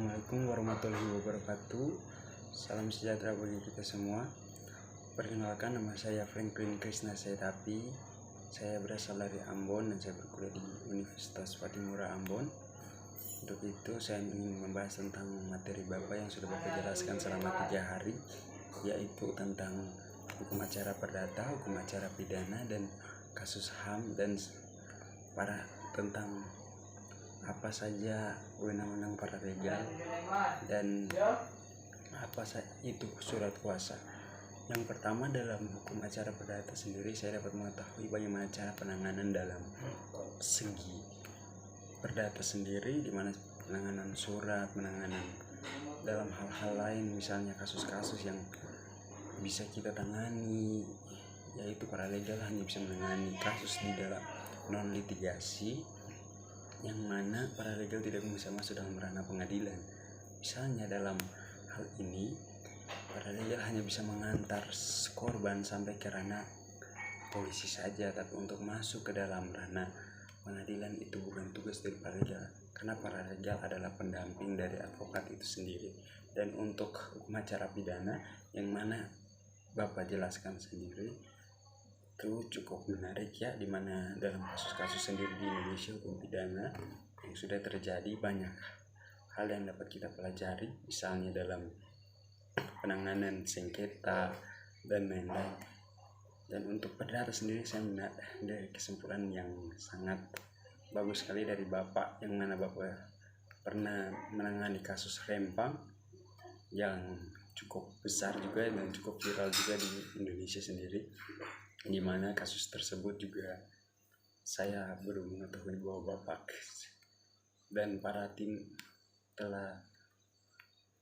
Assalamualaikum warahmatullahi wabarakatuh. Salam sejahtera bagi kita semua. Perkenalkan, nama saya Franklin Krishna Setapi. Saya berasal dari Ambon dan saya berkuliah di Universitas Patimura Ambon. Untuk itu saya ingin membahas tentang materi Bapak yang sudah Bapak jelaskan selama 3 hari, yaitu tentang hukum acara perdata, hukum acara pidana, dan kasus HAM, dan tentang apa saja wewenang-wewenang paralegal dan apa itu surat kuasa. Yang pertama, dalam hukum acara perdata sendiri saya dapat mengetahui bagaimana cara penanganan dalam segi perdata sendiri, di mana penanganan surat, penanganan dalam hal-hal lain, misalnya kasus-kasus yang bisa kita tangani, yaitu paralegal hanya bisa menangani kasus di dalam non litigasi, yang mana paralegal tidak bisa masuk dalam ranah pengadilan. Misalnya dalam hal ini, paralegal hanya bisa mengantar korban sampai ke ranah polisi saja, tapi untuk masuk ke dalam ranah pengadilan itu bukan tugas dari paralegal, karena paralegal adalah pendamping dari advokat itu sendiri. Dan untuk hukum acara pidana, yang mana Bapak jelaskan sendiri, itu cukup menarik ya, dimana dalam kasus-kasus sendiri di Indonesia hukum pidana yang sudah terjadi, banyak hal yang dapat kita pelajari, misalnya dalam penanganan sengketa dan lain-lain. Dan untuk perdata sendiri saya melihat dari kesimpulan yang sangat bagus sekali dari Bapak, yang mana Bapak pernah menangani kasus Rempang yang cukup besar juga dan cukup viral juga di Indonesia sendiri, di mana kasus tersebut juga saya baru mengetahui bahwa Bapak dan para tim telah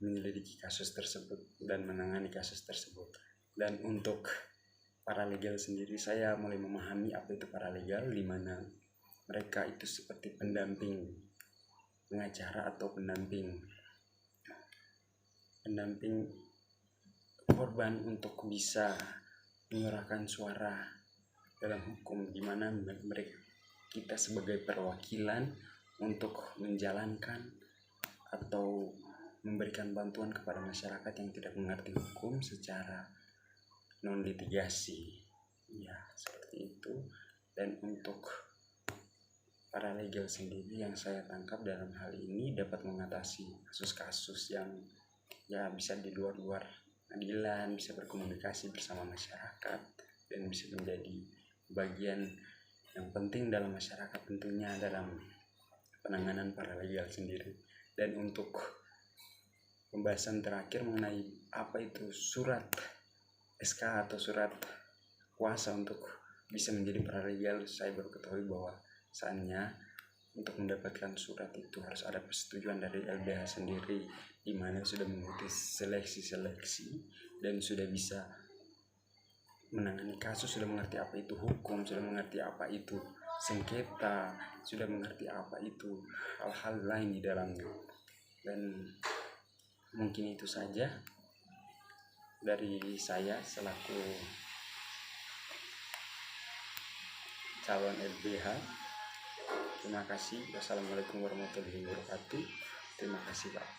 menyelidiki kasus tersebut dan menangani kasus tersebut. Dan untuk paralegal sendiri, saya mulai memahami apa itu paralegal, di mana mereka itu seperti pendamping pengacara atau pendamping korban untuk bisa menyuarakan suara dalam hukum, di mana kita sebagai perwakilan untuk menjalankan atau memberikan bantuan kepada masyarakat yang tidak mengerti hukum secara non litigasi, ya seperti itu. Dan untuk paralegal sendiri, yang saya tangkap dalam hal ini dapat mengatasi kasus-kasus yang ya bisa di luar pengadilan, bisa berkomunikasi bersama masyarakat, dan bisa menjadi bagian yang penting dalam masyarakat tentunya dalam penanganan paralegal sendiri. Dan untuk pembahasan terakhir mengenai apa itu surat SK atau surat kuasa untuk bisa menjadi paralegal, saya baru ketahui bahwa saatnya untuk mendapatkan surat itu harus ada persetujuan dari LBH sendiri, di mana sudah mengikuti seleksi dan sudah bisa menangani kasus, sudah mengerti apa itu hukum, sudah mengerti apa itu sengketa, sudah mengerti apa itu hal-hal lain di dalamnya. Dan mungkin itu saja dari saya selaku calon LBH. Terima kasih. Wassalamualaikum warahmatullahi wabarakatuh. Terima kasih Pak.